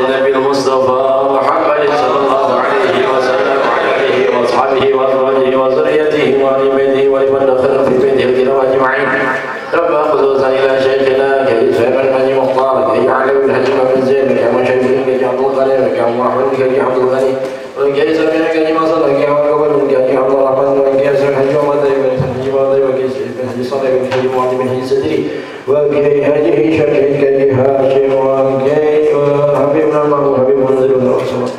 النبي المصطفى محمد صلى الله عليه وسلم وعلى آله وأصحابه وأزواجه وذريته وآل بيته ولمن دخل في بيته الكرام أجمعين. رب خذونا إلى شيخنا كي سيف المني مختار كي علم الحجم من زين كي مشيخ كي عبد الغني كي محمد كي عبد الغني وكي سمعنا كي مصر كي وقبل كي عبد الرحمن وكي سمع حج ومدري من حج ومدري وكي حج صدر من حج معظم من حج صدري وكي هذه شرح كي هاشم وكي حبيبنا الله حبيب منزل الرسول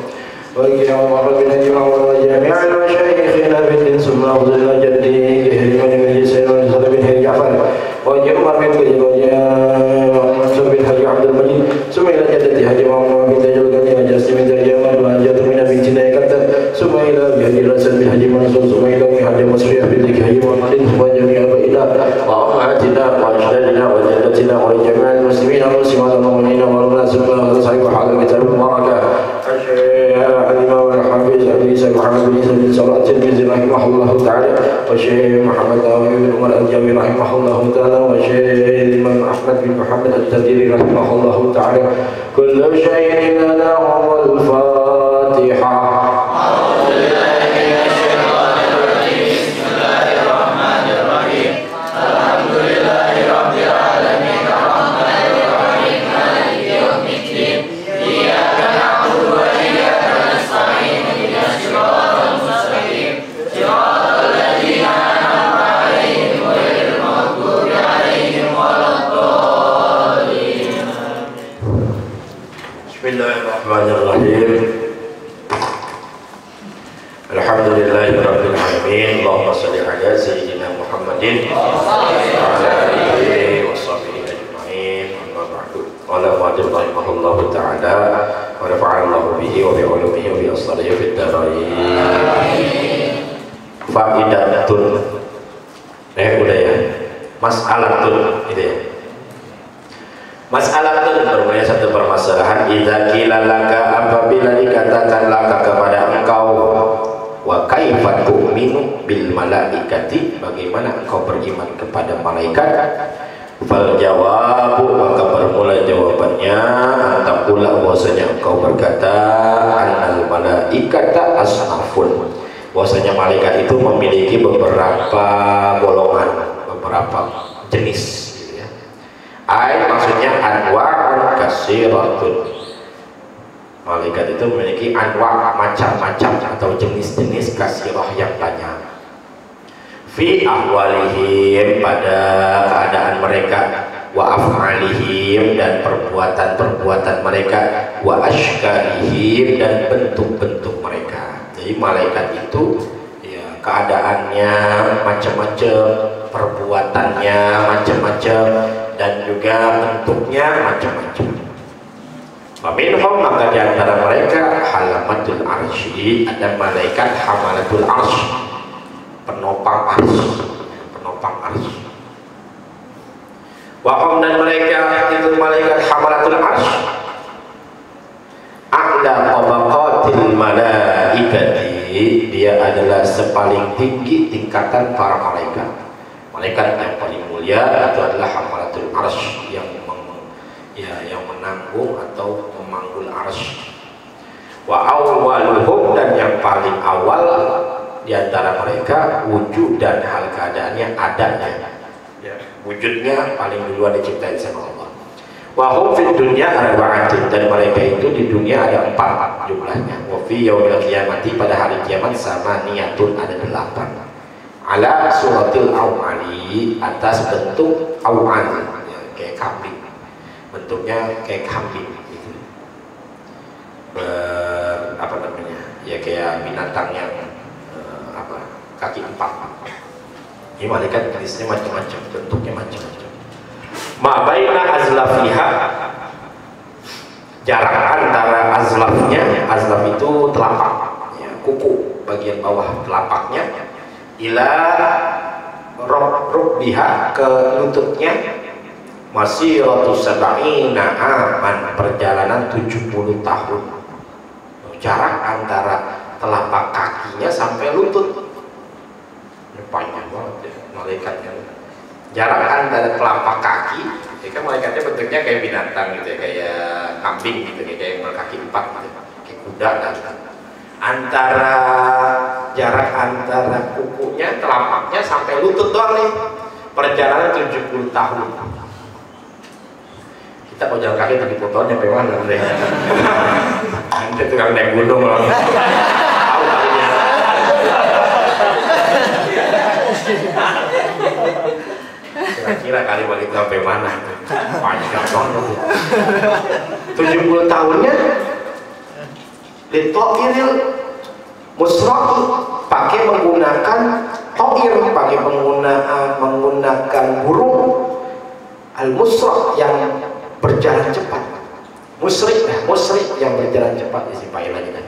وكي محمد بن حج ومدري جميع المشايخنا في الدين ثم أفضل جدي كي من حج سيد وصدر من حج جعفر وكي عمر بن كي ومنصور بن حج عبد المجيد ثم إلى جدتي حج محمد بن تاج الغني وجاسم بن الجمال وأنجات من بنت نيكة ثم إلى جدي الحسن بن حج منصور ثم إلى حج مصري بن حج محمد وجميع الأئمة وأمهاتنا وأجدادنا وجدتنا ولجميع المسلمين والمسلمات والمؤمنين والناس كلهم صحيح حال الكتاب المباركة الإمام الحافظ أبي سعيد محمد بن سعيد صلاة الترمذي رحمه الله تعالى والشيخ محمد بن عمر الجامي رحمه الله تعالى والشيخ الإمام أحمد بن محمد التديري رحمه الله تعالى كل شيء لنا هو الفاتحة. Bismillahirrahmanirrahim. Alhamdulillahirabbil alamin. Allahumma shalli ala sayyidina Muhammadin wa ala alihi washabbihi ajma'in. Amma ba'du. Qala Muhammad rahimahullahu ta'ala wa nafa'allahu bihi wa bi ulumihi wa bi asalihi fid dharain. Faidatun. Udah ya. Mas'alatun gitu ya. Masalah itu bermain satu permasalahan. Idza qila laka, apabila dikatakan laka kepada engkau, wa kaifa tu'minu bil malaikati, bagaimana engkau beriman kepada malaikat? Fal jawabu, maka bermula jawabannya antaqula, bahwasanya engkau berkata annal malaikata asnafun, bahwasanya malaikat itu memiliki beberapa golongan, beberapa jenis. Maksudnya anwa'un kasiratun, malaikat itu memiliki anwa', macam-macam atau jenis-jenis kasirah yang banyak. Fi ahwalihim, pada keadaan mereka, wa af'alihim, dan perbuatan-perbuatan mereka, wa ashkalihim, dan bentuk-bentuk mereka. Jadi malaikat itu ya keadaannya macam-macam, perbuatannya macam-macam, dan juga bentuknya macam-macam. Faminhum, maka di antara mereka halamatul arsy, ada malaikat hamalatul arsy, penopang arsy, penopang arsy. Wa dan mereka itu malaikat hamalatul arsy a'la tabaqatil malaikati, dia adalah sepaling tinggi tingkatan para malaikat. Malaikat yang paling mulia itu adalah hamalatul arsy, yang menanggung atau memanggul arsy. Wa awwaluhum, dan yang paling awal di antara mereka wujud dan hal keadaannya adanya. Ya, wujudnya paling duluan diciptain sama Allah. Wa hum fid dunya arba'atun, dan mereka itu di dunia ada 4 jumlahnya. Wa fi yaumil qiyamati, pada hari kiamat sama niyatun, ada 8. Ala suratil aw'ali, atas bentuk aw'an, ya, kayak kambing, bentuknya kayak kambing gitu. Apa namanya ya, kayak binatang yang kaki 4. Ini malaikat jenisnya macam-macam, bentuknya macam-macam. Ma baina azlafiha, jarak antara azlafnya, azlaf itu telapak ya, kuku bagian bawah telapaknya, ila rukbiha, ke lututnya, masiratu sab'ina aman, perjalanan 70 tahun. Jarak antara telapak kakinya sampai lutut, ini panjang banget ya malaikatnya. Jarak antara telapak kaki, ya kan malaikatnya bentuknya kayak binatang gitu ya, kayak kambing gitu, kayak yang berkaki 4 gitu, kayak kuda dan antara jarak antara kukunya, telapaknya sampai lutut doang nih, perjalanan 70 tahun. Kita kalau jalan kaki 70 tahun nyampe mana deh? Nanti tukang naik gunung loh. Tahu kalinya. Kira-kira kali balik sampai mana? Panjang banget. 70 tahunnya ditoiril musraki, pakai menggunakan toir, pakai menggunakan burung al-musrak yang berjalan cepat, musrik yang berjalan cepat isi lagi kan.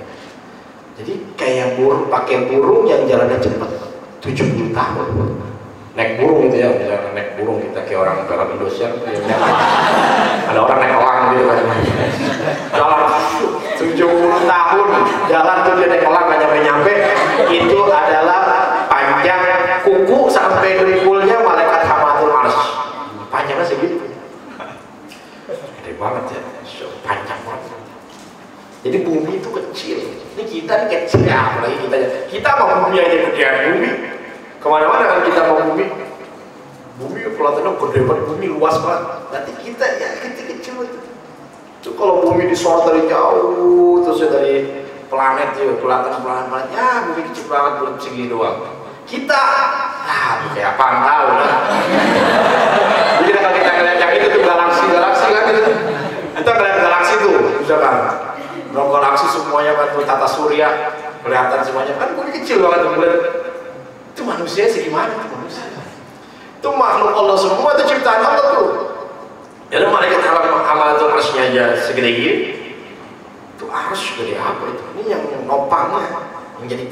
Jadi kayak burung, pakai burung yang jalannya cepat 70 tahun. Naik burung gitu ya, misalnya naik burung kita kayak orang dalam Indonesia ada orang naik elang gitu kan, jalan 70 tahun jalan tuh dia naik elang gak nyampe-nyampe. Itu adalah panjang kuku sampai dengkulnya malaikat hamatul arsy, panjangnya segitu, gede banget ya, panjang banget. Jadi bumi itu kecil, ini kita kecil ya, apalagi kita mau bumi aja gedean bumi. Kemana-mana kan kita mau bumi kelihatannya gede banget, bumi luas banget. Nanti kita ya kecil-kecil itu. Kalau bumi disorot dari jauh, terus dari planet ya kelihatan planet ya bumi kecil banget, belum segini doang. Kita, kayak apaan tahu lah. Jadi kalau kita ngeliat yang itu tuh galaksi kan itu. Kita ngeliat galaksi tuh, misalkan galaksi semuanya kan tuh tata surya kelihatan semuanya kan bumi kecil banget tuh. Itu manusia segimana tuh manusia? Itu makhluk Allah semua, itu ciptaan Allah tuh. Jadi malaikat hamatul arsy aja segede gini. Itu arsy gede apa itu? Ini yang nopangnya, yang jadi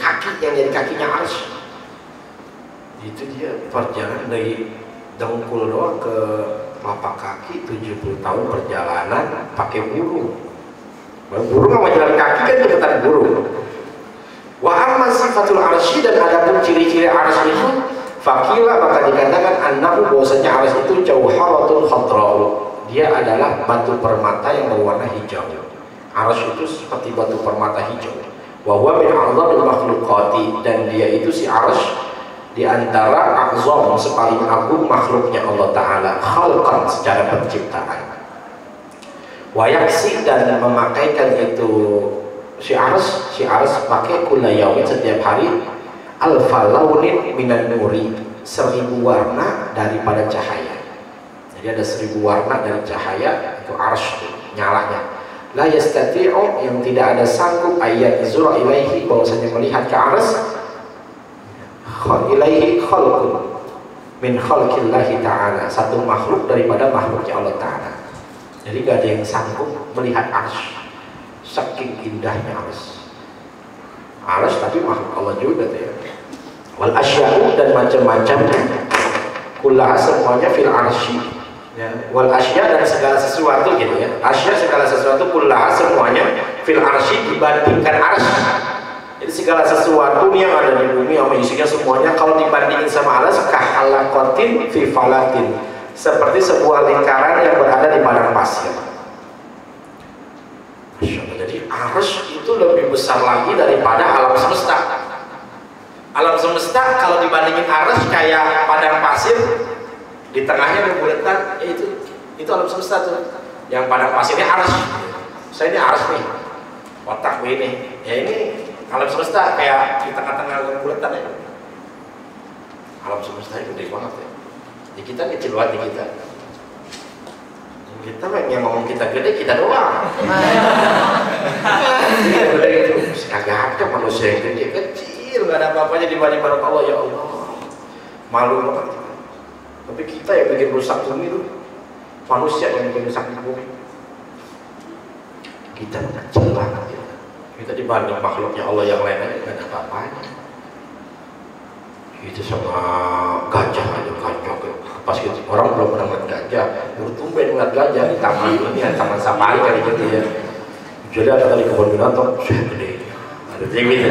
kakinya arsy. Itu dia perjalanan dari dengkul doang ke telapak kaki, 70 tahun perjalanan pakai burung. Burung sama jalan kaki kan deketan burung. Wa amma sifatul arsy, dan adapun ciri-ciri arsy itu fakila maka dikatakan annahu bahwasanya arsy itu jauharatul khadra'u, dia adalah batu permata yang berwarna hijau. Arsy itu seperti batu permata hijau. Wa huwa min a'zamil makhluqati, dan dia itu si arsy di antara a'zam sepaling agung makhluknya Allah Ta'ala khalqan secara penciptaan. Wa yaksi, dan memakaikan itu si ars pakai kula yaumin setiap hari alfa launin minan nuri, 1000 warna daripada cahaya. Jadi ada 1000 warna dari cahaya, itu ars nyalanya. La yastati'u, yang tidak ada sanggup ayat zura ilaihi, bahwasanya melihat ke ars ilaihi khalqun min khalqillahi ta'ala, satu makhluk daripada makhluknya Allah Ta'ala. Jadi gak ada yang sanggup melihat ars, saking indahnya arsy tapi makhluk Allah juga tuh ya. Wal asya'u, dan macam-macamnya, kullaha semuanya fil arsy ya. Wal asya, dan segala sesuatu gitu ya, asya segala sesuatu, kullaha semuanya fil arsy dibandingkan arsy. Jadi segala sesuatu yang ada di bumi sama isinya semuanya kalau dibandingin sama arsy kahalaqatin fi falatin, seperti sebuah lingkaran yang berada di padang pasir. Jadi arsy itu lebih besar lagi daripada alam semesta. Alam semesta kalau dibandingin arsy kayak padang pasir, di tengahnya ada bulatan, itu alam semesta tuh. Yang padang pasirnya arsy. Saya ini arsy nih, otak ini. Ya ini alam semesta kayak di tengah-tengah bulatan ya. Alam semesta itu gede banget ya. Di kita kecil banget di kita. Kita yang ngomong kita gede, kita doang. Gede itu, kagak ada manusia yang gede, kecil, nggak ada apa-apanya dibanding Allah ya Allah. Malu banget. Tapi kita yang bikin rusak bumi itu, manusia yang bikin rusak bumi. Kita kecil banget ya. Kita dibanding makhluknya Allah yang lain aja nggak ada apa-apanya. Itu sama gajah aja, gajah pas gitu orang belum pernah ngeliat gajah, bertumben ngeliat gajah di taman ini, taman safari kali gitu ya. Jadi ada tadi kebun binatang, gede, ada yang gitu,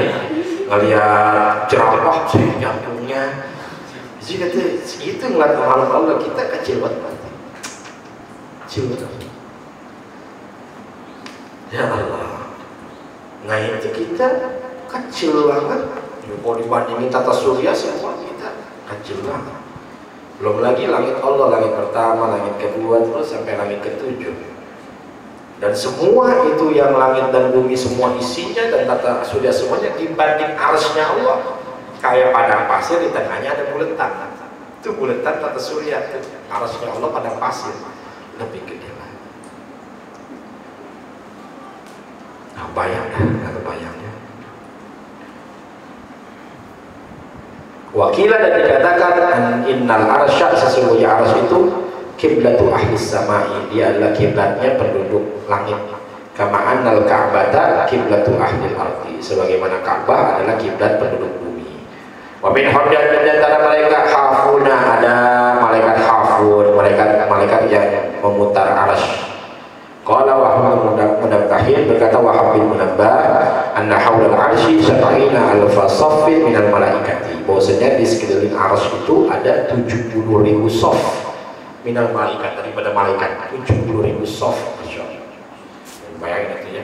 ngeliat jerapah sih jantungnya, jadi kata segitu ngeliat makhluk Allah, kita kecil banget, kecil banget. Ya Allah, nah itu kita kecil banget. Kalau dibandingin tata surya semua kita kecil banget. Belum lagi langit Allah, langit pertama, langit kedua, terus sampai langit ketujuh. Dan semua itu yang langit dan bumi semua isinya dan tata surya semuanya dibanding arsy-Nya Allah kayak padang pasir, di tengahnya ada buletan. Itu buletan tata surya, itu arsy-Nya Allah padang pasir, lebih gede lagi. Nah, bayangnya. Wakilah dan dikatakan innal arsya, sesungguhnya arsy itu kiblatu ahli samai, dia adalah kiblatnya penduduk langit. Kama annal ka'bata kiblatu ahli ardi, sebagaimana Ka'bah adalah kiblat penduduk bumi. Wa min huddan, di antara malaikat hafuna, ada malaikat hafun, malaikat yang memutar arsy. Qala Wahab Munabbah, berkata Wahab bin Munabbah, anna haulal arsy sab'ina alfa saffin minal malaikati, bahwasanya di sekeliling arsy itu ada 70.000 shaf minal malaikat, daripada malaikat 70.000 shaf. Masyaallah. Bayangin itu ya.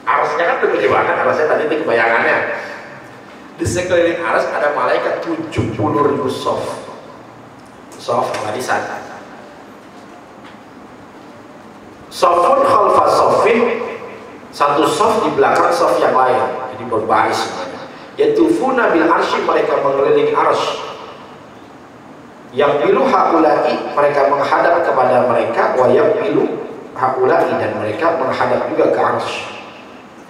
Arsy-nya kan gede banget, arsy tadi itu kebayangannya. Di sekeliling arsy ada malaikat 70.000 shaf. Shaf barisan. Shafun khalfa shafin, satu shaf di belakang shaf yang lain, jadi berbaris semuanya. Yatufuna bil arsy, mereka mengelilingi arsy. Yang pilu haulai, mereka menghadap kepada mereka, wa yang pilu haulai, dan mereka menghadap juga ke arsy.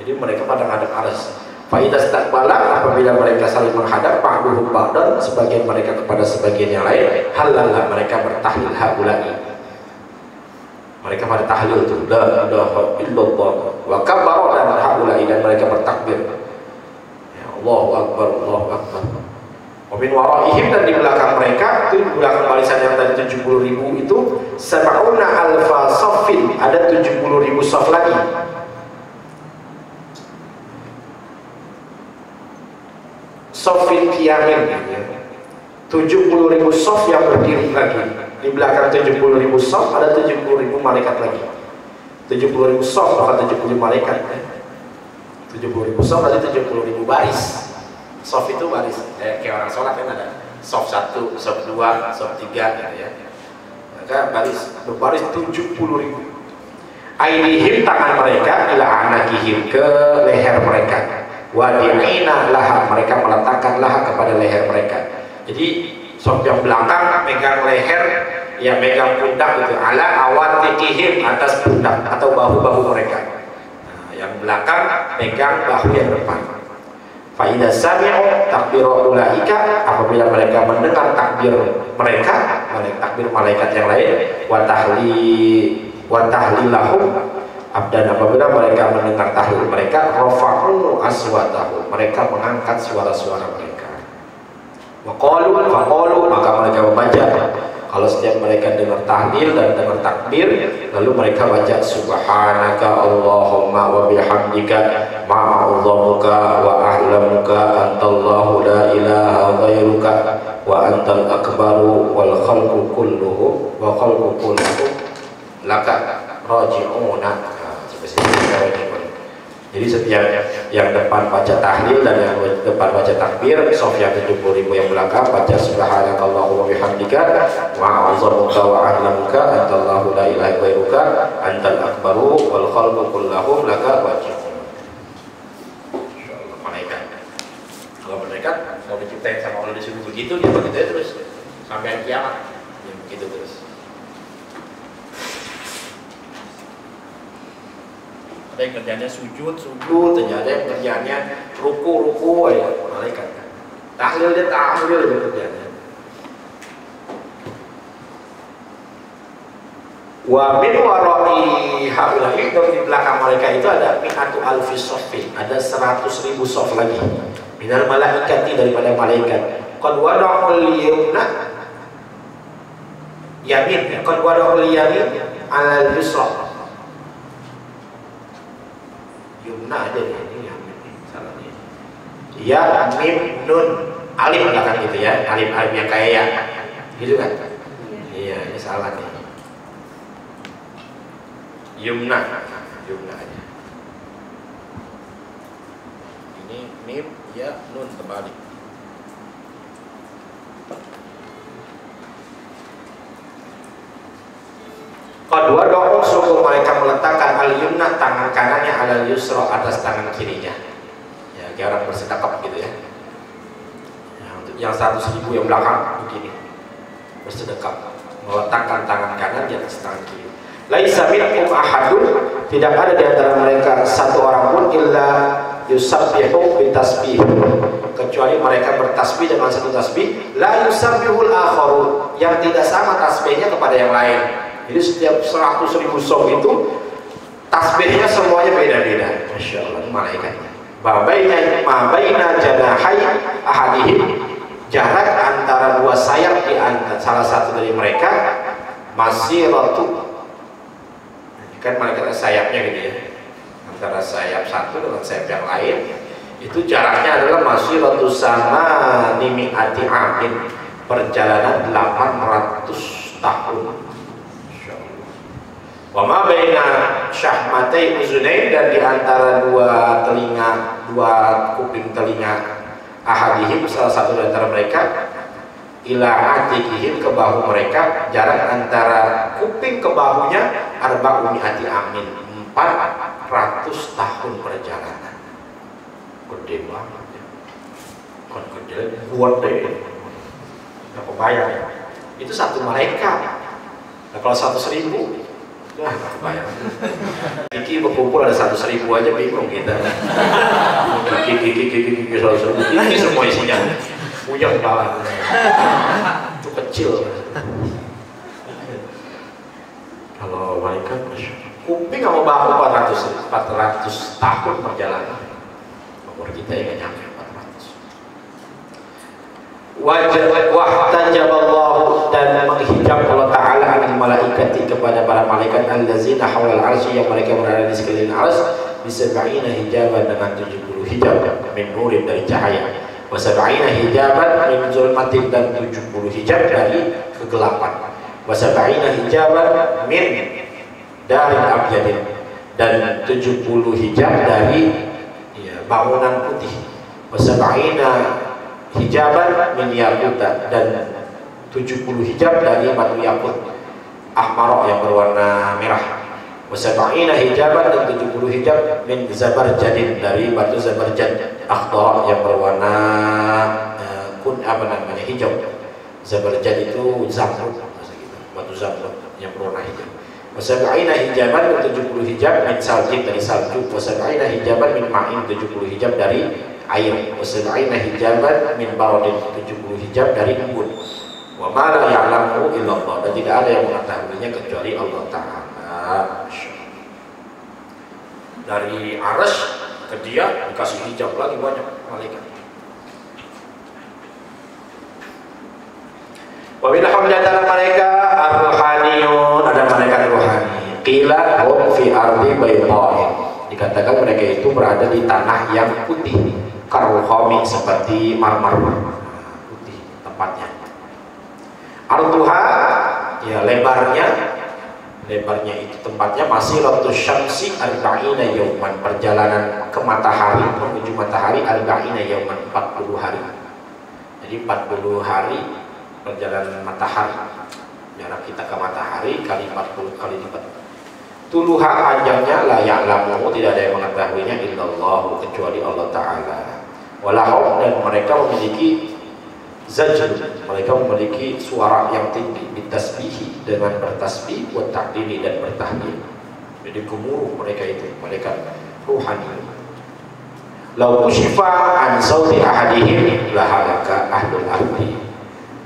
Jadi mereka pada menghadap arsy. Fa idza istaqbala, apabila mereka saling menghadap, ba'duhum ba'dan, sebagian mereka kepada sebagian yang lain, halalla, mereka bertahlil haulai. Mereka pada tahlil itu la ilaha illallah wa kabbara, dan haulai, dan mereka bertakbir. Ya Allahu akbar, Allahu akbar. Wa min waraihim, dan di belakang mereka, itu di belakang barisan yang tadi 70.000 itu, sab'una alfa saffin, ada 70.000 shaf lagi. Saffin qiyamin, 70.000 shaf yang berdiri lagi. Di belakang 70.000 shaf ada 70.000 malaikat lagi. 70.000 shaf bukan 70.000 malaikat. 70.000 shaf ada 70.000 baris. Shaf itu baris, kayak orang sholat kan ada shaf 1, shaf 2, shaf 3 gitu ya. Maka baris, berbaris 70.000. Aidihim, tangan mereka, ila anakihim, ke leher mereka. Wadi'ina laha, mereka meletakkan laha kepada leher mereka. Jadi shaf yang belakang megang leher, ya megang pundak itu, ala awatikihim, atas pundak atau bahu-bahu mereka. Nah, yang belakang megang bahu yang depan. Fa idza sami'u takbira ulaika, apabila mereka mendengar takbir mereka, takbir malaikat yang lain, wa tahlilahum, dan apabila mereka mendengar tahlil mereka, rafa'u aswatahum, mereka mengangkat suara-suara mereka. Waqalu, maka mereka membaca. Kalau setiap mereka dengar tahlil dan dengar takbir, lalu mereka baca subhanaka Allahumma wa bihamdika ma'a'udhamuka wa ahlamuka antallahu la ilaha ghairuka wa antal akbaru wal khalqu kulluhu wa khalqu kulluhu laka raji'una. Jadi setiap yang depan baca tahlil dan yang depan baca takbir, shaf yang 70.000 yang belakang baca subhanakallahumma wa bihamdika wa a'udzamuka wa ahlamuka antallahu la ilaha ghairuka antal akbaru wal khalqu kulluhum laka wajibun. Insyaallah malaikat. Kalau malaikat mau diciptain sama Allah disuruh begitu, dia begitu ya terus sampai kiamat. Ya, begitu terus. Ada yang kerjanya sujud, ada yang kerjanya ruku, ya malaikat. Tahlil dia kerjanya. Wa min wara'i haula'i, dan di belakang mereka itu ada mi'atu alfi shaffin, ada 100.000 shaf lagi. Minal malaikati, daripada malaikat. Qad wada'ul yumna yamin, qad wada'ul yamin 'alal yusra. Yumna ada ini salah nih. Ya mim nun alif belakang gitu ya, alif yang kayak ya, gitu kan? Iya, ini salah nih. Yumna aja. mim, ya, nun terbalik. Kedua doa suku mereka meletakkan al-yumna tangan kanannya alal yusra atas tangan kirinya. Ya, kayak orang bersedekap gitu ya. Ya, untuk yang 100.000 yang belakang begini bersedekap, meletakkan tangan kanan di atas tangan kiri. Laisa minkum ahadun, tidak ada di antara mereka satu orang pun illa yusabbihu bitasbih, kecuali mereka bertasbih dengan satu tasbih. La yusabbihul akharun, yang tidak sama tasbihnya kepada yang lain. Jadi setiap 100.000 sof itu tasbihnya semuanya beda-beda. Masya Allah, malaikatnya. Mabaina janahai ahadihim, jarak antara dua sayap di antara salah satu dari mereka masiratu. Kan malaikat sayapnya gitu ya. Antara sayap satu dengan sayap yang lain itu jaraknya adalah masiratu sama nimi'ati amin, perjalanan 800 tahun. Wa ma baina syahmatai uzunain, dan di antara dua telinga, dua kuping telinga ahadihim, salah satu di antara mereka, ila atikihim, ke bahu mereka, jarak antara kuping ke bahunya arba'umi'ati amin, 400 tahun perjalanan. Gede banget ya. Kan gede buat deh. Nggak kebayang ya. Itu satu malaikat. Nah, kalau 100.000, wah, kebayang. Kiki berkumpul ada 100.000 aja bingung kita. Kiki semua isinya. Punya kepala. Itu kecil. Kalau malaikat, kuping sama bahu 400 tahun perjalanan. Umur kita yang nyampe 400. Wahtajaballahu, dan menghijab Allah Ta'ala anil malaikati, kepada para malaikat allazina hawal arsy, yang mereka berada di sekeliling arsy, bisab'ina hijaban, dengan 70 hijab min nurin, dari cahaya, wasab'ina hijaban min zulmatin, dan 70 hijab dari kegelapan, wasab'ina hijaban min dari abyadin, dan 70 hijab dari bangunan putih, wasab'ina hijaban min yaquta, dan 70 hijab dari batu yakut ahmar yang berwarna merah, wasab'ina hijaban, dan 70 hijab min zabarjadin, dari batu zabarjad akhdar yang berwarna hijau. Zabarjad itu zamrud, batu zamrud yang berwarna hijau. Wasab'ina hijaban, dan 70 hijab min saljin, dari salju, wasab'ina hijaban min ma'in, 70 hijab dari air, wasab'ina hijaban min baradin, 70 hijab dari embun. Wa ma la ya'lamu illallah, dan tidak ada yang mengetahuinya kecuali Allah Ta'ala. Dari arsy ke dia dikasih hijab lagi banyak malaikat. Wa minhum, di antara mereka ar-ruhaniyun, ada malaikat rohani. Qila hum fi ardi baydhain, dikatakan mereka itu berada di tanah yang putih, karuhami, seperti marmer putih tempatnya. Arduha, ya lebarnya itu tempatnya masih ratus syamsi arba'ina yauman, perjalanan ke matahari, menuju matahari arba'ina yauman, 40 hari. Jadi 40 hari perjalanan matahari, jarak kita ke matahari kali 40 kali lipat. Tuluha, panjangnya, la ya'lamu, tidak ada yang mengetahuinya illallah, kecuali Allah Ta'ala. Walahum, dan mereka memiliki zajr, mereka memiliki suara yang tinggi, bitasbihi, dengan bertasbih, wa ta'dili, dan bertahlil. Jadi gemuruh mereka itu, mereka ruhani. Lau kushifa an sauti ahadihim lahalaka ahlul ardi,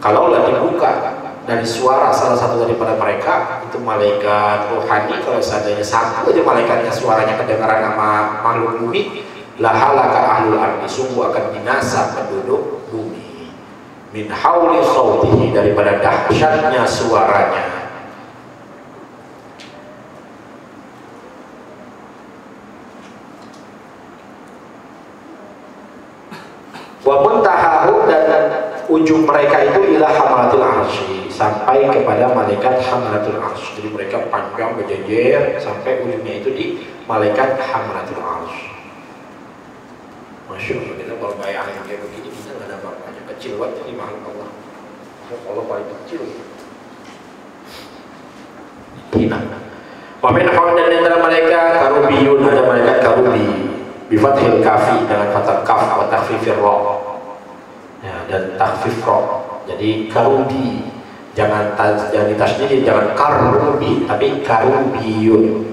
kalaulah dibuka dari suara salah satu daripada mereka, itu malaikat ruhani, kalau seandainya satu aja malaikatnya suaranya kedengaran sama makhluk bumi, lahalaka ahlul ardi, sungguh akan binasa penduduk bumi. Min hauli sautihi, daripada dahsyatnya suaranya. Wa muntahahu, dan ujung mereka itu ila hamalatul arsy, sampai kepada malaikat hamalatul arsy. Jadi mereka panjang berjejer sampai ujungnya itu di malaikat hamalatul arsy. Masya Allah, kita kalau bayangin kayak begini kita nggak ada apa-apanya, kecil banget ini makhluk Allah. Allah paling kecil. Hina. Wamin hawan dan antara mereka karubiyun, ada malaikat karubi. Bifathil kafi dengan fathah kaf atau takhfifir ra. Ya, dan takhfif ra. Jadi karubi, jangan ditasydid, jangan karubi, tapi karubiyun.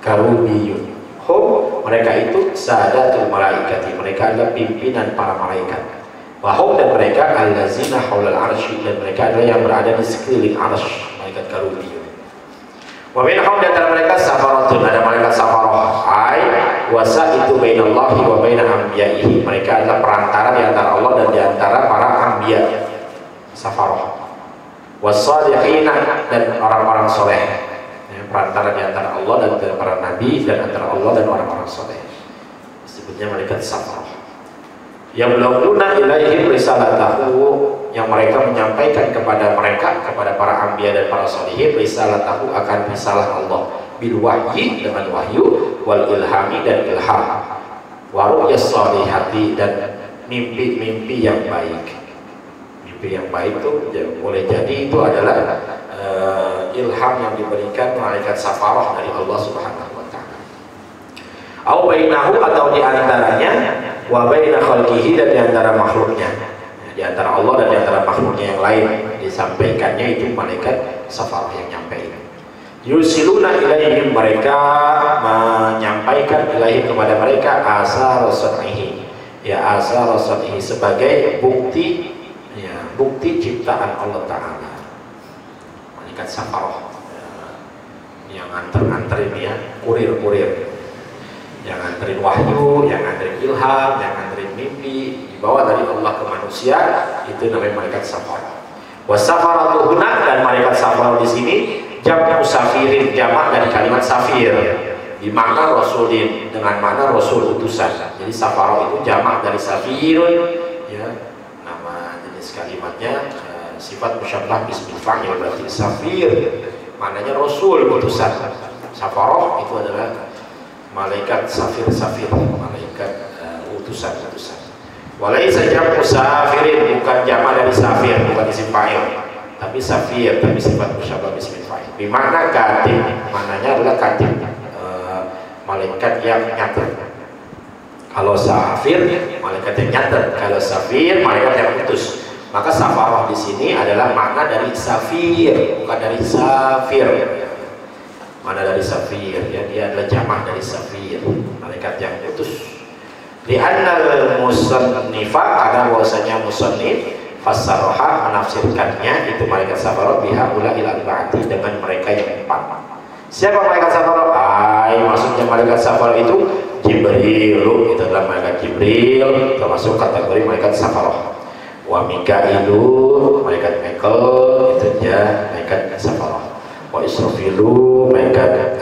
Karubiyun. Hum, mereka itu sadatul malaikati, mereka adalah pimpinan para malaikat. Wahum, dan mereka allazina haulal arsy, dan mereka adalah yang berada di sekeliling arsy, malaikat karubiyun. Wa minhum, di antara mereka safaratun, ada malaikat safarah, ai wasa itu bainallahi wa baina anbiya'ihi, mereka adalah perantara di antara Allah dan di antara para anbiya. Safarah. Wassalihina, dan orang-orang soleh, perantara di antara Allah dan antara para nabi dan antara Allah dan orang-orang soleh, disebutnya malaikat safarah. Yang belumuna ilaihim risalatahu, yang mereka menyampaikan kepada mereka, kepada para anbiya dan para solihin, risalatahu, akan risalah Allah, bil wahyi, dengan wahyu, wal ilhami, dan ilham, wa ru'yas salihati, dan mimpi-mimpi yang baik. Mimpi yang baik itu boleh jadi itu adalah ilham yang diberikan malaikat safarah dari Allah Subhanahu wa taala. Au bainahu, atau di antaranya, wa baina khalqihi, dan di antara makhluknya. Di antara Allah dan di antara makhluknya yang lain disampaikannya itu malaikat safarah yang nyampaikan. Yusiluna ilaihim, mereka menyampaikan ilaihim kepada mereka asar sun'ihi. Ya, asar sun'ihi sebagai bukti, ya, bukti ciptaan Allah taala. Malaikat safarah yang nganter-nganterin, ya, kurir-kurir, yang nganterin wahyu, yang nganterin ilham, yang nganterin mimpi dibawa dari Allah ke manusia, itu namanya malaikat safarah. Wasafaratu huna, dan malaikat safarah di sini jamak safirin, jamak dari kalimat safir, di makna rasulin, dengan makna rasul utusan. Jadi safarah itu jamak dari safirun, ya, nama jenis kalimatnya sifat musyabbah bismil fa'il, berarti safir maknanya rasul utusan. Safarah itu adalah malaikat safir-safir, malaikat utusan-utusan. Walaysa jamu safirin, bukan jamak dari safir, bukan isim fa'il, tapi safir, tapi sifat musyabbah bismil fa'il. Di mana katib, maknanya adalah katib, malaikat yang nyatet. Kalau safir, malaikat yang nyatet. Kalau safir, malaikat yang utus. Maka safarah di sini adalah makna dari safir, bukan dari safir. Mana dari safir, ya, dia adalah jamak dari safir, malaikat yang utus. Di annal musannifa, karena bahwasanya musannif fassaraha, menafsirkannya itu malaikat safarah biha ula ila ba'ti, dengan mereka yang empat. Siapa malaikat safarah? Maksudnya malaikat safarah itu Jibril, itu adalah malaikat Jibril, termasuk kategori malaikat safarah. Wa Mikailu, malaikat Mikail, itu dia malaikat safarah. Wa Israfilu, malaikat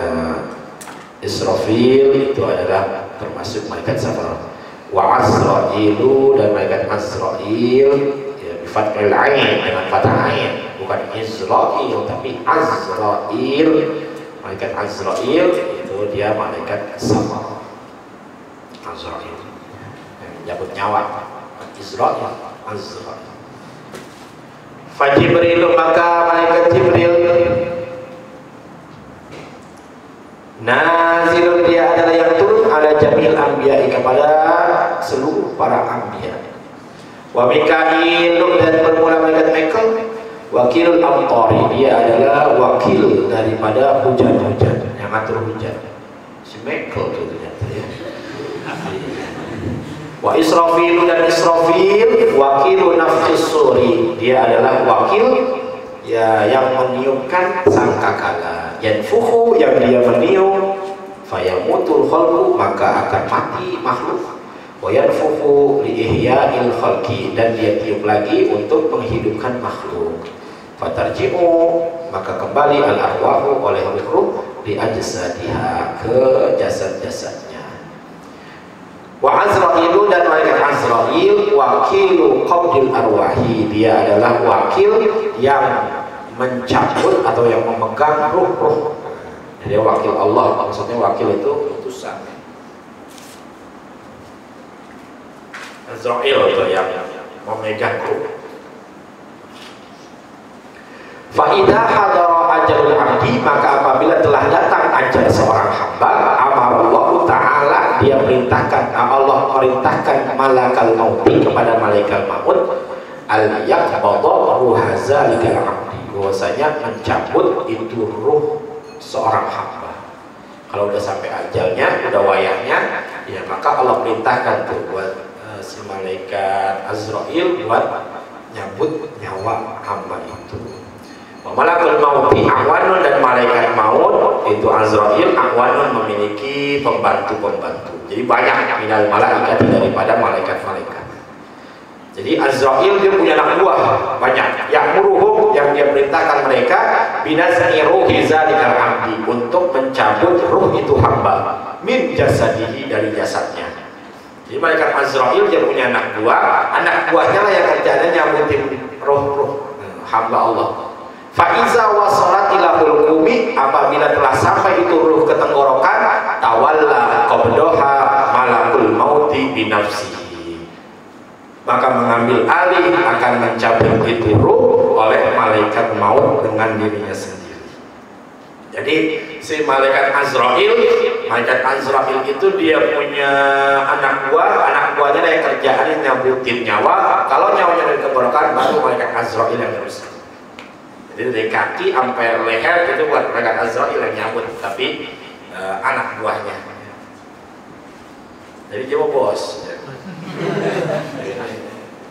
Israfil, itu adalah termasuk malaikat safarah. Wa Azrailu, dan malaikat Azrail, ya, bifathil ain, dengan fathah ain, bukan Israil tapi Azrail. Malaikat Azrail itu dia malaikat safarah. Azrail yang menyambut nyawa. Israil, Azrail. Fa Jibril, maka malaikat Jibril nazilun, dia adalah yang turun ala jamil anbiya, kepada seluruh para anbiya. Wa Mikail, dan bermula malaikat Mikail wakilul amtari, dia adalah wakil daripada hujan-hujan, yang ngatur hujan. Si Mikail itu ternyata, ya. Wa Israfil, dan Israfil wakilu nafkhis suri, dia adalah wakil, ya, yang meniupkan sangkakala. Yanfukhu, yang dia meniup, fayamutul khalqu, maka akan mati makhluk. Wa yanfukhu li ihya'il khalqi, dan dia tiup lagi untuk menghidupkan makhluk. Fatarji'u, maka kembali al arwahu, oleh ruh, li ajsadiha, ke jasad-jasadnya. Wa Azrailu, dan malaikat Azrail wakilu qabdil arwahi, dia adalah wakil yang mencabut atau yang memegang ruh-ruh. Jadi wakil Allah, maksudnya wakil itu utusan. Azrail itu yang memegang ruh. Fa'idha hadara ajalul abdi, maka apabila telah datang ajal seorang hamba, amarallahu ta'ala, dia perintahkan, Allah perintahkan malakal mauti kepada malaikat maut, al-yaqbadha ruha zalikal abdi, bahwasanya mencabut itu ruh seorang hamba. Kalau udah sampai ajalnya, udah wayahnya, ya maka Allah perintahkan tuh buat si malaikat Azrail buat nyabut nyawa hamba itu. Malakul mauti awanun, dan malaikat maut itu Azrail awanun memiliki pembantu-pembantu. Jadi banyak minal malaikat daripada malaikat-malaikat. Jadi Azrail dia punya anak buah banyak. Ya'muruhum, yang dia perintahkan mereka binaz'i ruhi zalikal abdi, untuk mencabut ruh itu hamba min jasadihi, dari jasadnya. Jadi malaikat Azrail dia punya anak buahnya lah yang kerjanya nyabutin roh-roh hamba Allah. Fa'iza wasolat ilahul kumi, apabila telah sampai itu ruh ke tenggorokan, tawalla qabdoha malakul mauti binafsihi, maka mengambil alih akan mencabut itu ruh oleh malaikat maut dengan dirinya sendiri. Jadi si malaikat Azrail itu dia punya anak buahnya yang kerjaannya nyabutin nyawa. Kalau nyawanya dari tenggorokan, baru malaikat Azrail yang terus. Jadi dari kaki sampai leher itu buat malaikat Azrail yang nyabut, tapi anak buahnya. Jadi dia bos.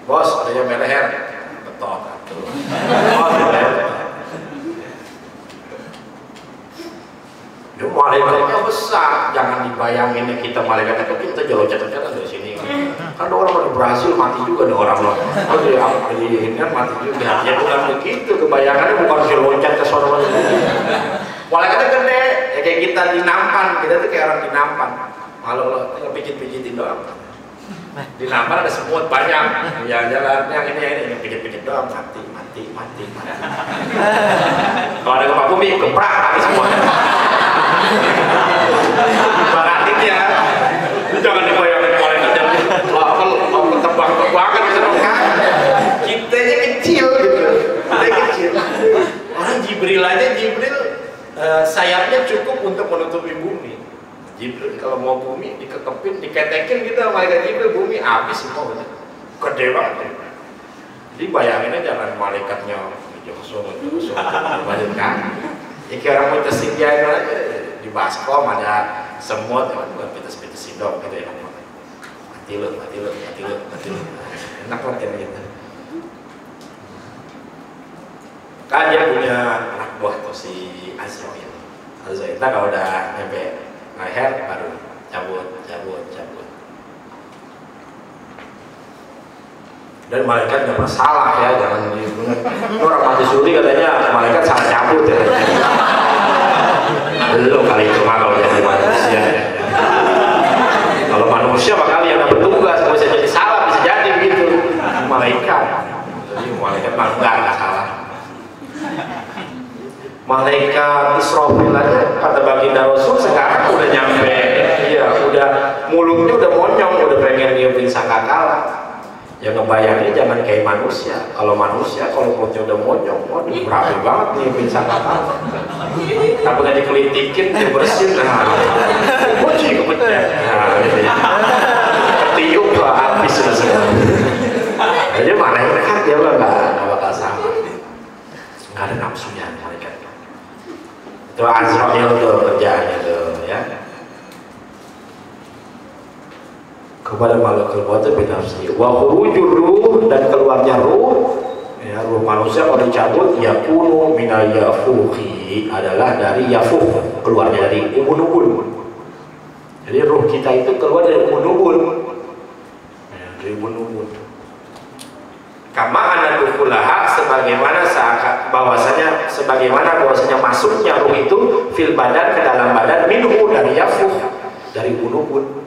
Bos, ada yang leher, betul. Itu malaikatnya besar, jangan dibayangin kita malaikat itu kita jauh-jauh dari sini. Kan orang di Brasil mati juga ada orang loh. Di India mati juga. Ya bukan begitu, kebayangannya bukan si loncat ke sana. Malaikatnya gede, ya kayak kita di nampan, kita tuh kayak orang di nampan. Kalau lo tinggal pijit-pijitin doang. Di nampan ada semut banyak, jalan-jalan yang ini pijit-pijit doang, mati. Kalau ada gempa bumi, gebrak mati semua. Berarti ya, jangan dibayangin malaikat dan tebang-tebangan kan. Kitanya kecil gitu, kecil. Orang Jibril sayapnya cukup untuk menutupi bumi. Jibril kalau mau bumi dikekepin, diketekin gitu, malaikat Jibril bumi habis semua, gede banget. Jadi bayanginnya jangan malaikatnya jauh kan. Jadi orang mau tersinggahin aja di baskom ada semut, bukan pites-pitesin dong gitu ya. Mati lu. Enak lah kayak gitu. Kan dia punya anak buah tuh si Azrail. Kalau udah nyampe leher baru cabut. Dan malaikat nggak masalah ya, jangan dibunuh. Orang mati suri katanya malaikat salah cabut ya. Belum kali itu kalau jadi manusia ya. Kalau manusia bakal yang dapat tugas, bisa jadi salah, bisa jadi begitu. Malaikat, jadi malaikat mah nggak salah. Malaikat Israfil aja kata baginda Rasul sekarang udah nyampe, iya udah mulutnya udah monyong, udah pengen nyiupin sangkakala. Ya ngebayangnya jangan kayak manusia. Kalau manusia kalau mulutnya udah monyong, waduh berapi banget nyiupin sangkakala. Tapi nggak dikelitikin, dibersihin, kunci kepecah, ketiup tuh habis sudah semua. Jadi malaikat dia nggak bakal sama, nggak ada nafsunya malaikat. Itu Azrail tuh kerjaannya tuh ya. Kepada malaikat maut itu binafsi. Wa khurujur ruh, dan keluarnya ruh. Ya, ruh manusia kalau dicabut yakunu minal yafuhi, adalah dari yafuh, keluarnya dari ubun-ubun. Jadi ruh kita itu keluar dari ubun-ubun. Ya, dari ubun-ubun. Kama anadukulaha, sebagaimana bahwasanya masuknya ruh itu fil badan, ke dalam badan, minhu, dari yafuh, dari ubun-ubun.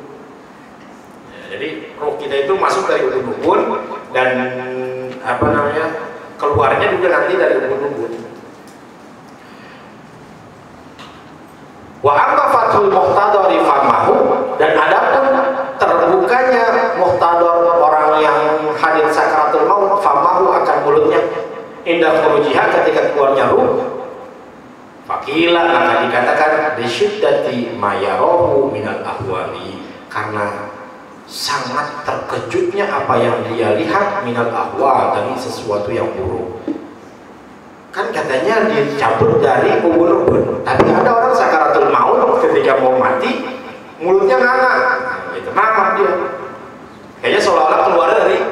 Jadi roh kita itu masuk dari ubun-ubun dan keluarnya juga nanti dari ubun-ubun. Wa amma fathul muhtadari famahu, dan adapun terbukanya muhtadar orang indah khurujiha, ketika keluarnya ruh, fakila maka dikatakan bisyiddati mayarahu minal ahwali, karena sangat terkejutnya apa yang dia lihat minal ahwal, dari sesuatu yang buruk. Kan katanya dicabut dari ubun-ubun, tapi ada orang sakaratul maut ketika mau mati mulutnya nganga, itu ngangap dia, kayaknya seolah-olah keluar dari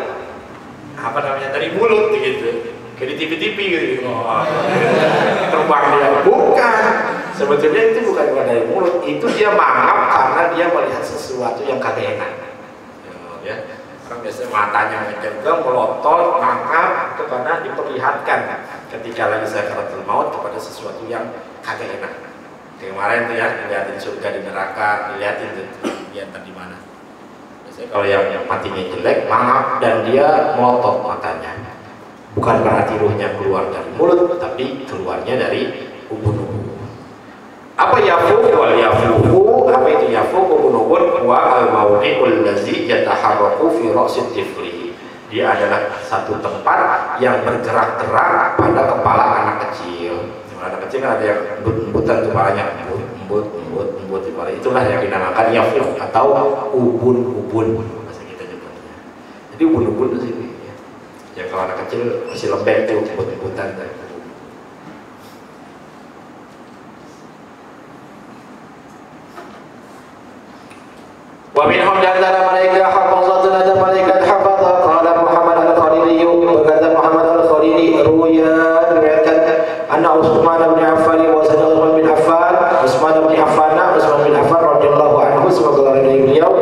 apa namanya, dari mulut gitu, kayak di TV-TV gitu. Terbang dia, bukan, sebetulnya itu bukan keluar dari mulut, itu dia mangap karena dia melihat sesuatu yang kagak enak ya. Orang biasa matanya menjengkel, melotot, mangap, itu karena diperlihatkan ketika lagi sakaratul maut kepada sesuatu yang kagak enak. Kemarin tuh ya, dilihatin surga di neraka, dilihatin di mana. Biasanya kalau yang matinya jelek, mangap dan dia melotot matanya. Bukan berarti ruhnya keluar dari mulut, tapi keluarnya dari ubun-ubun. Apa yafuq wal yafuq? Apa itu yafuq ubun-ubun? Wa al-mawdi'ul ladzi yataharraku fi ra'sit tifli. Dia adalah satu tempat yang bergerak-gerak pada kepala anak kecil. Anak kecil kan ada yang embut-embutan kepalanya, embut kepala. Itulah yang dinamakan yafuq atau ubun-ubun bahasa kita nyebutnya. Jadi ubun-ubun itu sih. Ya kalau anak kecil masih lembek tuh embut-embutan. Wa minhum di antara mereka hafazatun, ada malaikat hafazah. Qala Muhammad al-Khalili, berkata Muhammad al-Khalili, riwayatkan anna Utsman bin Affan wa Utsman bin Affan radhiyallahu anhu, semoga dari beliau,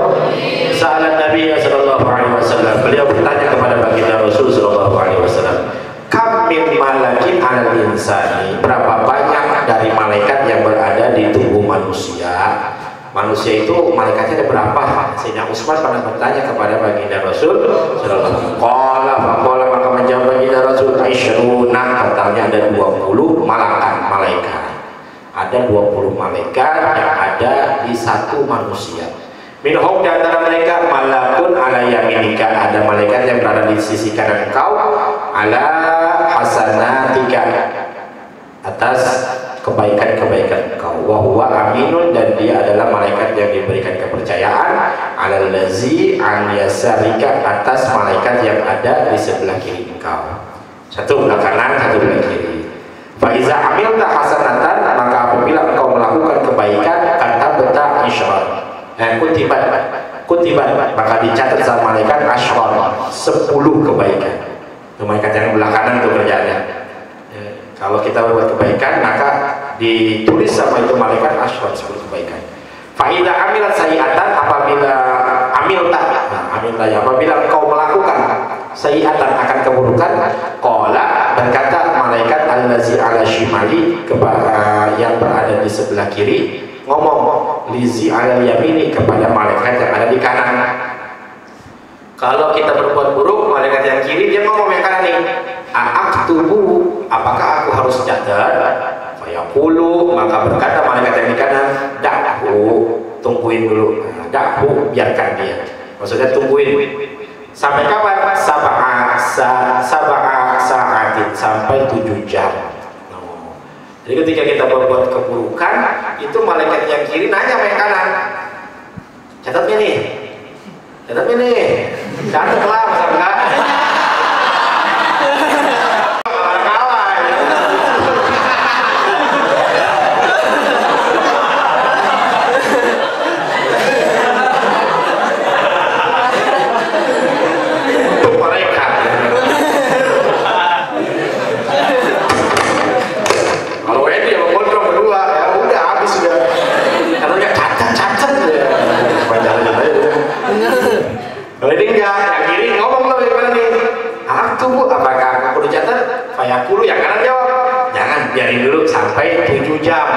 sa'ala Nabi sallallahu alaihi wasallam, beliau bertanya kepada baginda Rasul sallallahu alaihi wasallam, kam min malakin 'alal insani, berapa banyak dari malaikat yang berada di tubuh manusia. Manusia itu malaikatnya ada berapa? Sehingga Utsman pernah bertanya kepada baginda Rasul sallallahu alaihi wasallam. Maka menjawab baginda Rasul, aisyuruna, katanya ada 20 malaikat. Ada 20 malaikat yang ada di satu manusia. Minhum, di antara mereka malakun ala yaminika, ada malaikat yang berada di sisi kanan engkau, ala hasanatika, atas kebaikan-kebaikan engkau, wa huwa aminun, dan dia adalah malaikat yang diberikan kepercayaan, alal lazi an yasarika, atas malaikat yang ada di sebelah kiri engkau. Satu belah kanan, satu belah kiri. Fa iza amilta hasanatan, maka apabila engkau melakukan kebaikan, kata beta isyrat, kutibat, maka dicatat sama malaikat asyrat, 10 kebaikan. Itu malaikat yang belah kanan itu kerjaannya. Kalau kita berbuat kebaikan, maka ditulis sama itu malaikat asyrat, 10 kebaikan. Faidah amilat sayiatan, apabila apabila kau melakukan sayiatan, akan keburukan, qala, berkata malaikat allazi ala shimali, kepada yang berada di sebelah kiri, ngomong lizi ala yamini, kepada malaikat yang ada di kanan. Kalau kita berbuat buruk, malaikat yang kiri dia ngomong yang kanan nih, a'aktubu, apakah aku harus catat? Fayaqulu, maka berkata malaikat yang di kanan, da'hu, tungguin dulu, da'hu, biarkan dia, maksudnya tungguin. Sampai kapan? Sab'a sa'atin, sampai 7 jam. Jadi ketika kita berbuat keburukan, itu malaikat yang kiri nanya sama yang kanan, catatnya nih, catat lah, masa enggak? Kalau ini enggak, yang kiri ngomong loh gimana nih? Tunggu, apakah aku dicatat? Fayaqulu, yang kanan jawab, jangan, biarin dulu sampai 7 jam.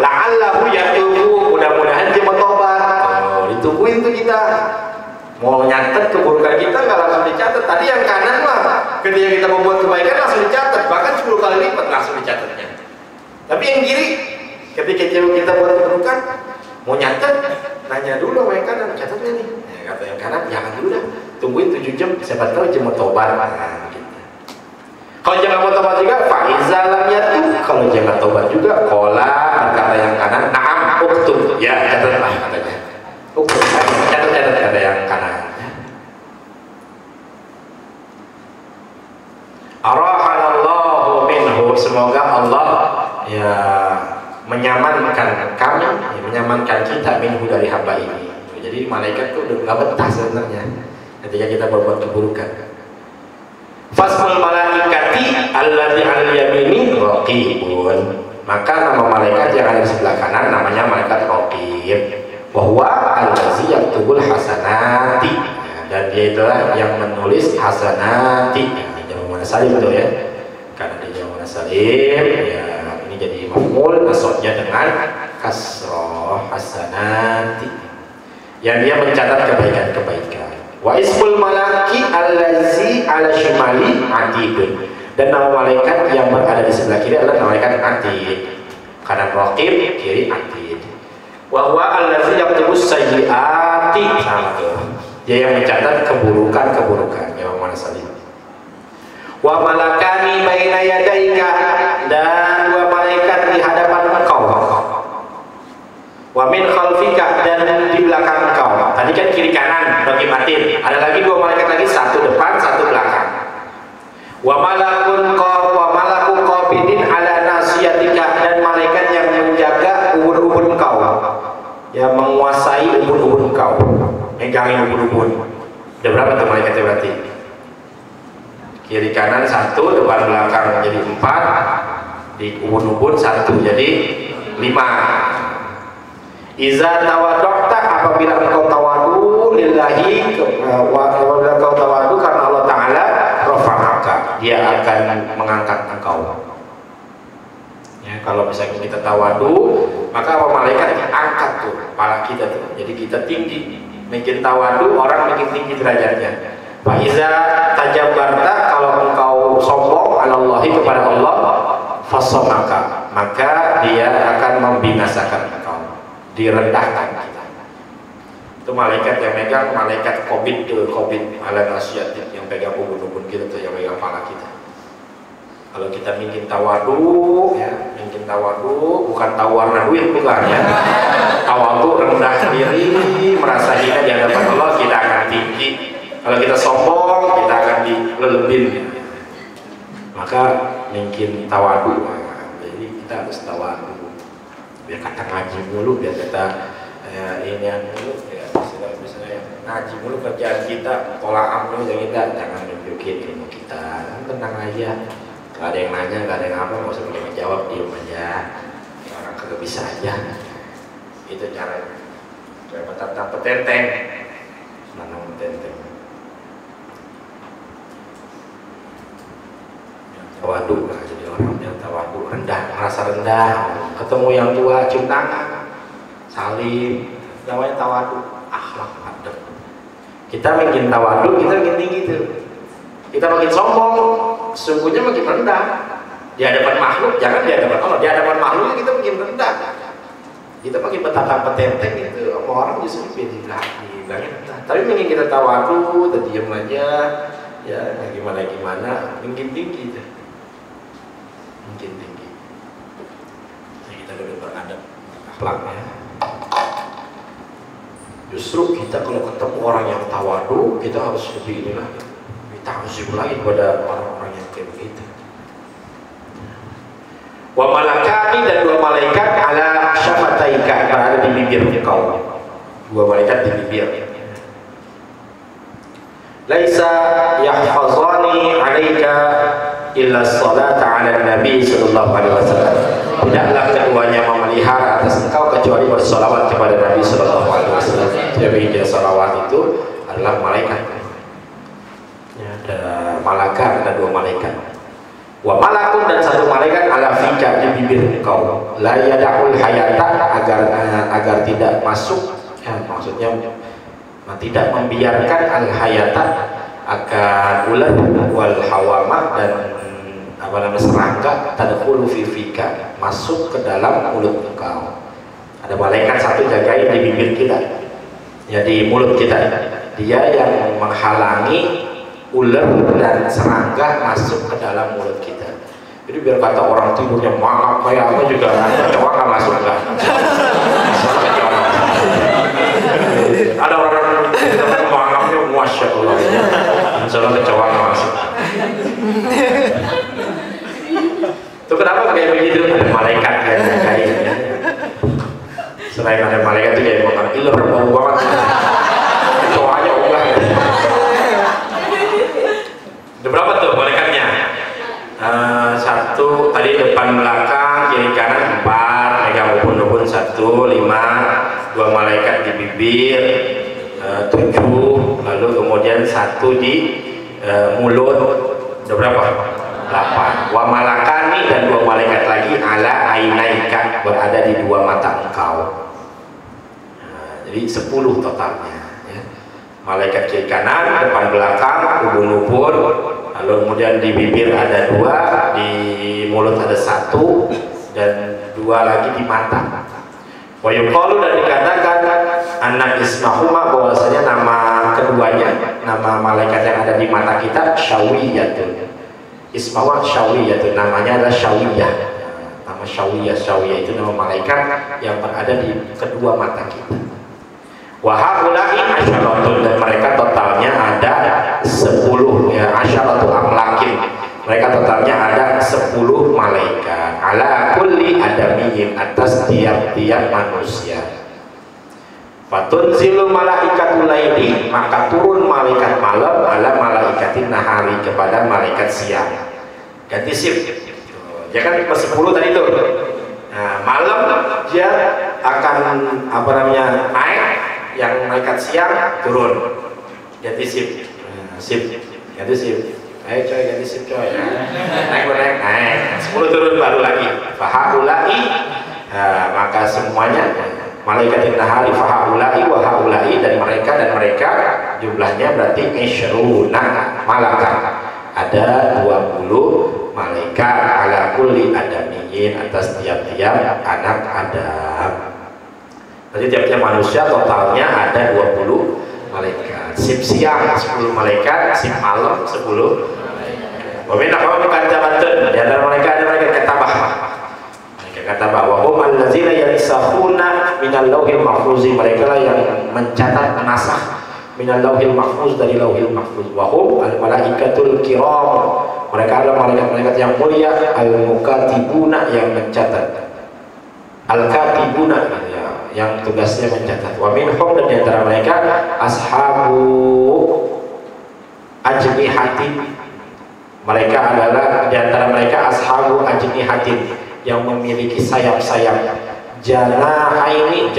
La'allahu yatubu, mudah-mudahan dia mau tobat. Oh, ditungguin tuh kita. Mau nyatet keburukan kita nggak langsung dicatat. Tadi yang kanan mah, ketika kita membuat kebaikan langsung dicatat, bahkan 10 kali lipat langsung dicatatnya. Tapi yang kiri, ketika kita buat keburukan, mau nyatet, nanya dulu sama yang kanan, catatnya nih. Kata yang kanan, jangan dulu dah, tungguin 7 jam, siapa tahu dia mau tobat. Nah, gitu. Kalau jangan mau tobat juga, faiza lam yatub. Kalau jangan tobat juga, kola berkata yang kanan, naam uktub. Ya catatlah katanya. Uktub, catat kata yang kanan. Arahanallahu minhu, semoga Allah ya menyamankan kami, ya, menyamankan kita minhu dari hamba ini. Jadi malaikat itu udah gak betah sebenarnya ketika kita berbuat keburukan. Fasmul malaikati alladzi al yamini raqibun, maka nama malaikat yang ada di sebelah kanan namanya malaikat raqib. Wa huwa allazi yaktubul hasanati, dan dia itulah yang menulis hasanati. Salim itu ya, karena dia jamak salim ya, ini jadi maf'ul nasabnya dengan kasroh hasanati, yang dia mencatat kebaikan-kebaikan. Wa ismul malaki allazi ala shimali atidun, dan nama malaikat yang berada di sebelah kiri adalah malaikat atid, kanan raqib, kiri atid. Wa huwa allazi yaktubus sayyiati, sama tuh, dia yang mencatat keburukan-keburukan, yang mana salim. Wa malakani baina yadaika, dan dua malaikat di hadapan engkau. Wa min khalfika, dan di belakang engkau. Tadi kan kiri kanan bagi batin. Ada lagi dua malaikat lagi, satu depan, satu belakang. Wa malaku qabidin ala nasiyatika, dan malaikat yang menjaga ubun-ubun engkau, yang menguasai ubun-ubun engkau, megangin ubun-ubun. Ada berapa tuh malaikatnya berarti? Kiri kanan satu, depan belakang jadi 4, di ubun-ubun 1, jadi 5. Iza tawadokta, apabila engkau tawadu lillahi, apabila engkau tawadu karena Allah Ta'ala, rafa'aka, dia akan mengangkat engkau. Ya, kalau misalnya kita tawadu, maka apa malaikat diangkat tuh kepala kita tuh, jadi kita tinggi. Makin tawadu, orang makin tinggi derajatnya. Faiza tajabarta, kalau engkau sombong alallahi kepada Allah, fasomaka, maka dia akan membinasakan engkau, direndahkan kita. Itu malaikat yang megang, malaikat COVID ala nasyatik, yang pegang ubun-ubun kita tuh, yang pegang kepala kita. Kalau kita mungkin tawadu, ya, mungkin tawadu, bukan tawarna duit, bukan ya. Tawadu rendah diri, merasa hina di hadapan Allah, kita akan tinggi. Kalau kita sombong, kita akan dilelebin. Maka mungkin tawadu. Jadi kita harus tawadu. Biar kata ngaji mulu, biar kita ini yang dulu, ya, misalnya ngaji mulu kerjaan kita, tolak mulu kita, jangan nunjukin ilmu kita. Tenang aja, gak ada yang nanya, gak ada yang apa, nggak usah pakai menjawab, diem aja. Orang kagak bisa aja. Itu caranya. Jangan tetap petenteng, nanam petenteng. Tawadu, nah, jadi orang yang tawadu, rendah, merasa rendah, ketemu yang tua cium tangan, salim, namanya tawadu, akhlak adab. Kita makin tawadu, kita makin tinggi tuh. Kita makin sombong, sungguhnya makin rendah. Di hadapan makhluk, jangan di hadapan Allah, di hadapan makhluk kita makin rendah. Kita makin bertatap petenteng itu, sama orang justru pilih lagi, rendah. Tapi makin kita tawadu, kita diam aja, ya gimana, makin tinggi tuh. Mungkin tinggi. Nah, kita udah beradab akhlaknya. Justru kita kalau ketemu orang yang tawadu, kita harus lebih inilah, lebih ta'zim lagi kepada orang-orang yang kayak begitu. Wa malakani, dan dua malaikat ala syafataika, berada di bibir engkau. Dua malaikat di bibir. Laisa yahfazani 'alaika illa salata 'ala nabi sallallahu alaihi wasallam. Tidaklah keduanya memelihara atas engkau kecuali bersolawat kepada Nabi sallallahu alaihi wasallam. Jadi dia salawat itu adalah malaikat. Ya, ada malaikat, ada dua malaikat. Wa malakun, dan satu malaikat ala fika, di bibir engkau. La yada'ul hayata, agar tidak masuk, ya, maksudnya tidak membiarkan al hayata, akan ular wal hawama, dan apa namanya serangga, tadkhulu fi fika, masuk ke dalam mulut engkau. Ada malaikat satu jagain di bibir kita, ya, di mulut kita. Dia yang menghalangi ular dan serangga masuk ke dalam mulut kita. Jadi biar kata orang tidurnya mangap kayak apa juga kecoa nggak masuk kan? Ada orang mangapnya masya Allah, misalnya kecoa nggak masuk. Itu kenapa kayak begitu? Ada malaikat kayak selain ada malaikat itu kayak makan iler bau banget. Kecoanya enggak. Ada berapa tuh malaikatnya? Satu tadi depan belakang kiri kanan 4, megang ubun-ubun 1, 5, 2 malaikat di bibir 7, lalu kemudian 1 di mulut. Udah berapa? 8. Wa malakani dan 2 malaikat lagi ala ainaika, berada di 2 mata engkau. Jadi 10 totalnya ya. Malaikat kiri kanan, depan belakang, ubun-ubun, lalu kemudian di bibir ada 2, di mulut ada 1, dan 2 lagi di mata. Wa yuqalu, dan dikatakan anak ismahuma, bahwasanya nama keduanya, nama malaikat yang ada di mata kita syawiyatun. Ismawa syawiyatun, namanya adalah syawiyah. Nama syawiyah, syawiyah itu nama malaikat yang berada di kedua mata kita. Wa haula'i asyaratun, dan mereka totalnya ada 10 ya, asyaratu amlakin. Mereka totalnya ada 10 malaikat. Ala kulli adamiyyin, atas tiap-tiap manusia. Fatunzilu malaikatul laili, maka turun malaikat malam ala malaikatin nahari, kepada malaikat siang. Ganti shift. Ya kan 10 tadi tuh. Nah, malam dia akan apa namanya naik, yang malaikat siang turun. Ganti shift. Shift. Ganti shift. Ayo coy, ganti shift coy. Naik. 10 turun baru lagi. Fahaulai, maka semuanya malaikat nahari, fahaulai wa haulai, dan mereka jumlahnya berarti isyruna malakan. Ada 20 malaikat ala kulli adamiyyin, atas tiap-tiap anak Adam. Jadi tiap-tiap manusia totalnya ada 20 malaikat. Sip siang 10 malaikat, sip malam 10 malaikat. Wabena kamu katabatun, di antara mereka ada malaikat katabah. Malaikat katabah wa hum allazina yansahuna minal lauhil mahfuz, mereka lah yang mencatat, menasakh minal lauhil mahfuz, dari lauhil mahfuz. Wa hum al malaikatul kiram, mereka adalah malaikat-malaikat yang mulia, al mukatibuna, yang mencatat, al katibuna yang tugasnya mencatat. Wa minhum, dan di antara mereka ashabu ajnihatin, mereka adalah di antara mereka ashabu ajnihatin, yang memiliki sayap-sayap. Janahaini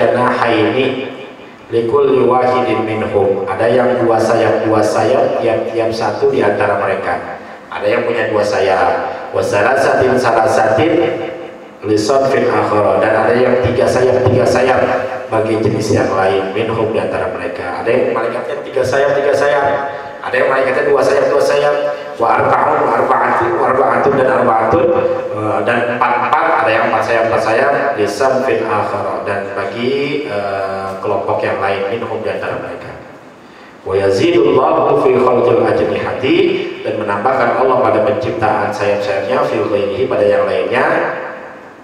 likulli wahidin minhum, ada yang 2 sayap tiap-tiap satu di antara mereka. Ada yang punya 2 sayap. Wasalasatin lisotfin akhara, dan ada yang 3 sayap bagi jenis yang lain. Minhum, di antara mereka ada yang malaikatnya 3 sayap, ada yang malaikatnya 2 sayap. Wa arba'atun dan 4, ada yang 4 sayap lisotfin akhara, dan bagi kelompok yang lain. Minhum, di antara mereka. Wa yazidullahu fi khalqil ajnihati, dan menambahkan Allah pada penciptaan sayap-sayapnya, fi ghairihi, pada yang lainnya,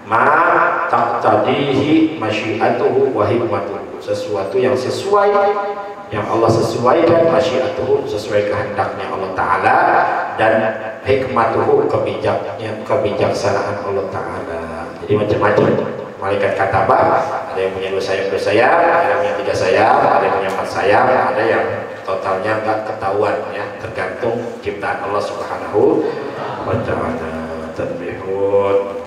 ma taqtadihi masyiatuhu wa hikmatuhu, sesuatu yang sesuai, yang Allah sesuaikan, masyiatuhu, sesuai kehendaknya Allah Ta'ala, dan hikmatuhu, kebijaksanaan Allah Ta'ala. Jadi macam-macam malaikat katabah, ada yang punya 2 sayap, ada yang punya 3 sayap, ada yang punya 4 sayap, ada yang totalnya enggak ketahuan ya, tergantung ciptaan Allah Subhanahu wa Ta'ala. Tanbihun.